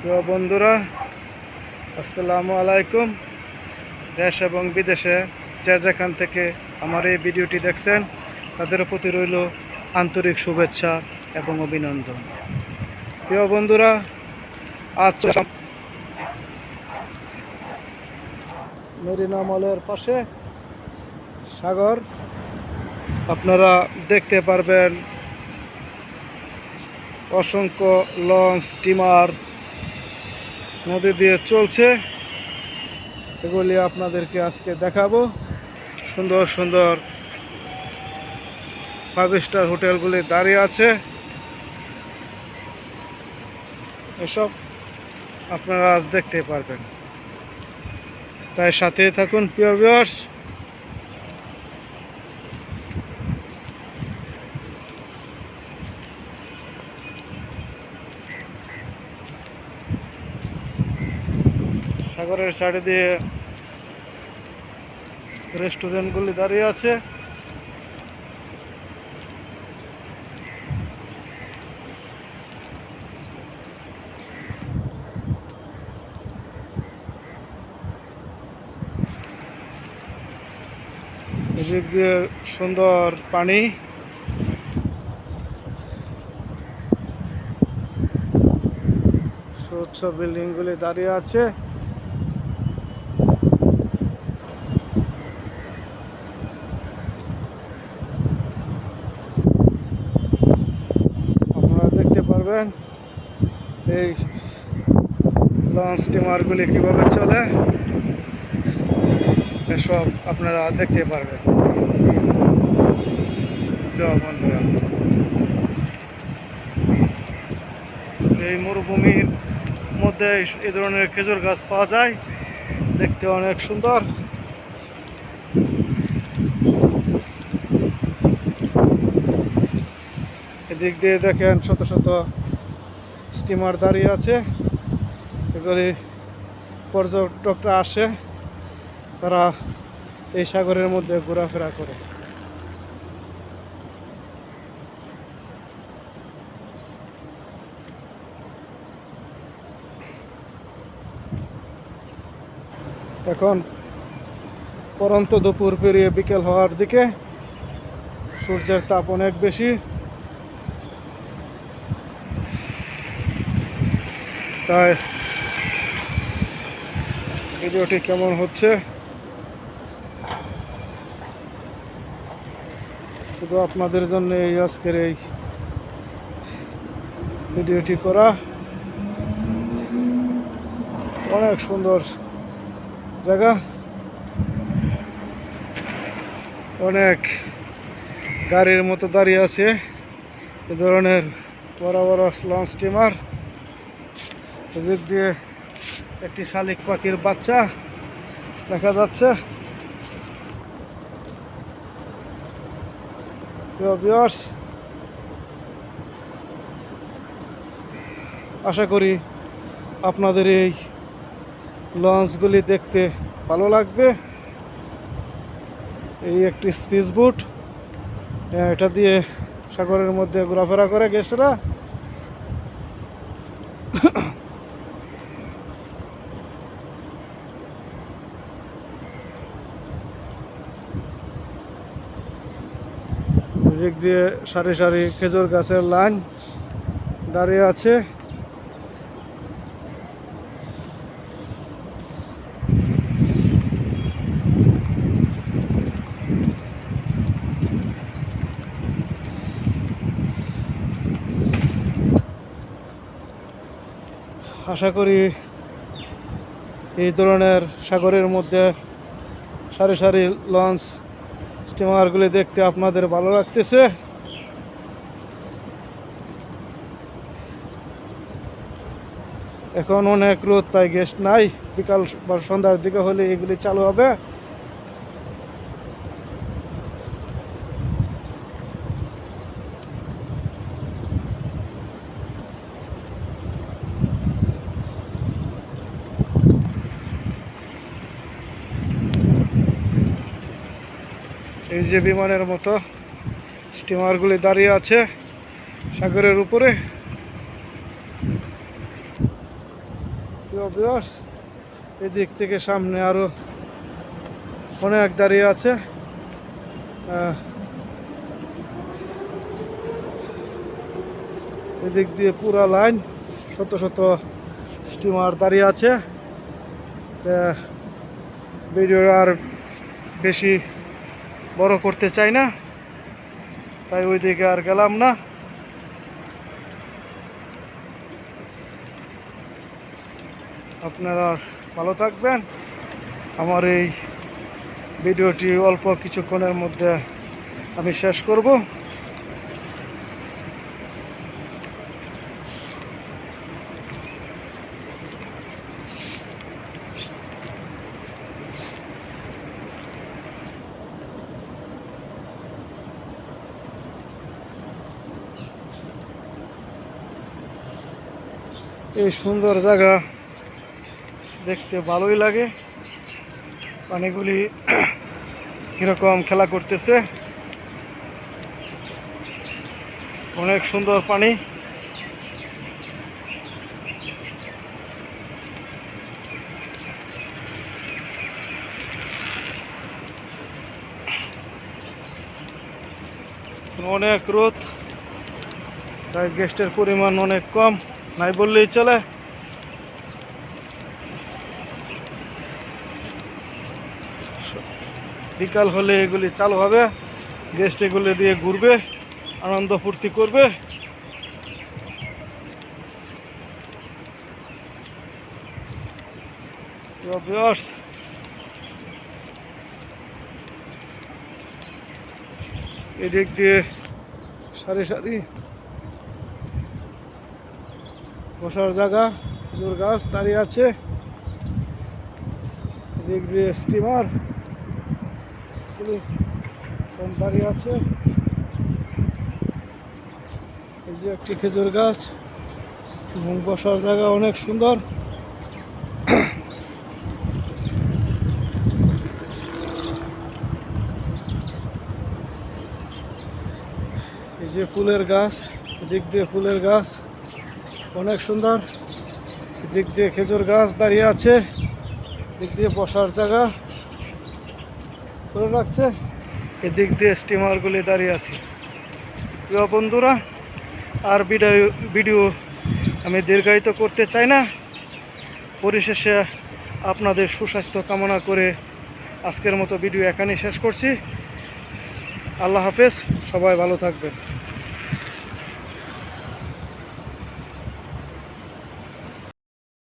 তো বন্ধুরা, আসসালামু আলাইকুম। দেশ এবং বিদেশে যে যেখান থেকে আমার এই ভিডিওটি দেখছেন তাদের প্রতি রইল আন্তরিক শুভেচ্ছা এবং অভিনন্দন। প্রিয় বন্ধুরা, আজ মেরিনা মলের পাশে সাগর আপনারা দেখতে পারবেন। অসংখ্য লঞ্চ, স্টিমার নদী দিয়ে চলছে। এগুলি আপনাদেরকে আজকে দেখাবো। সুন্দর সুন্দর 5 স্টার হোটেলগুলি দাঁড়িয়ে আছে। এসব আপনারা আজ দেখতে পারবেন, তাই সাথে থাকুন প্রিয় ভিউয়ার্স। সাগরের সাইডে দিয়ে রেস্টুরেন্টগুলি দাঁড়িয়ে আছে। এদিক দিয়ে সুন্দর পানি, স্বচ্ছ বিল্ডিংগুলি দাঁড়িয়ে আছে। আপনারা দেখতে পারবেন এই লঞ্চ স্টিমারগুলি কীভাবে চলে, এসব আপনারা দেখতে পারবেন। বন্ধুরা, এই মরুভূমির মধ্যে এই ধরনের খেজুর গাছ পাওয়া যায়, দেখতে অনেক সুন্দর। এদিক দিয়ে দেখেন শত শত স্টিমার দাঁড়িয়ে আছে। এগুলি পর্যটকরা আসে, তারা এই সাগরের মধ্যে ঘোরাফেরা করে। এখন পরন্ত দুপুর পেরিয়ে বিকেল হওয়ার দিকে, সূর্যের তাপ অনেক বেশি, তাই ভিডিওটি কেমন হচ্ছে শুধু আপনাদের জন্য এই আজকের এই ভিডিওটি করা। অনেক সুন্দর জায়গা, অনেক গাড়ির মতো দাঁড়িয়ে আছে এ ধরনের বড় বড় লঞ্চ স্টিমার। এদিক দিয়ে একটি শালিক পাখির বাচ্চা দেখা যাচ্ছে। ভিউয়ার্স, আশা করি আপনাদের এই লঞ্চগুলি দেখতে ভালো লাগবে। এই একটি স্পিড বোট, এটা দিয়ে সাগরের মধ্যে ঘোরাফেরা করে গেস্টরা। দিক দিয়ে সারি সারি খেজুর গাছের লাইন দাঁড়িয়ে আছে। আশা করি এই ধরনের সাগরের মধ্যে সারি সারি লঞ্চ স্টিমারগুলি দেখতে আপনাদের ভালো লাগতেছে। এখন অনেক রোদ, তাই গেস্ট নাই। বিকাল বা সন্ধ্যার দিকে হলে এগুলি চালু হবে। এই যে বিমানের মতো স্টিমারগুলি দাঁড়িয়ে আছে সাগরের উপরে। প্রিয় ভিউয়ার্স, এদিক থেকে সামনে আরো অনেক দাঁড়িয়ে আছে। এদিক দিয়ে পুরা লাইন শত শত স্টিমার দাঁড়িয়ে আছে। ভিডিও আর বেশি বড় করতে চাই না, তাই ওই দিকে আর গেলাম না। আপনারা ভালো থাকবেন। আমার এই ভিডিওটি অল্প কিছুক্ষণের মধ্যে আমি শেষ করব। এই সুন্দর জায়গা দেখতে ভালোই লাগে। পানিগুলি কিরকম খেলা করতেছে, অনেক সুন্দর পানি। অনেক রোদ, তাই গেস্টের পরিমাণ অনেক কম, নাই বললেই চলে। বিকাল হলে এগুলি চালু হবে, গেস্ট এগুলি দিয়ে ঘুরবে, আনন্দ ফুর্তি করবে। এদিক দিয়ে সারি সারি বসার জায়গা, খেজুর গাছ দাঁড়িয়ে আছে। এদিক দিয়ে স্টিমার দাঁড়িয়ে আছে। এই যে একটি খেজুর গাছ এবং বসার জায়গা অনেক সুন্দর। এই যে ফুলের গাছ, এদিক দিয়ে ফুলের গাছ অনেক সুন্দর। এদিক দিয়ে খেজুর গাছ দাঁড়িয়ে আছে, এদিক দিয়ে বসার জায়গা করে রাখছে, এদিক দিয়ে স্টিমারগুলি দাঁড়িয়ে আছে। প্রিয় বন্ধুরা, আর ভিডিও আমি দীর্ঘায়িত করতে চাই না। পরিশেষে আপনাদের সুস্বাস্থ্য কামনা করে আজকের মতো ভিডিও এখানেই শেষ করছি। আল্লাহ হাফেজ, সবাই ভালো থাকবেন।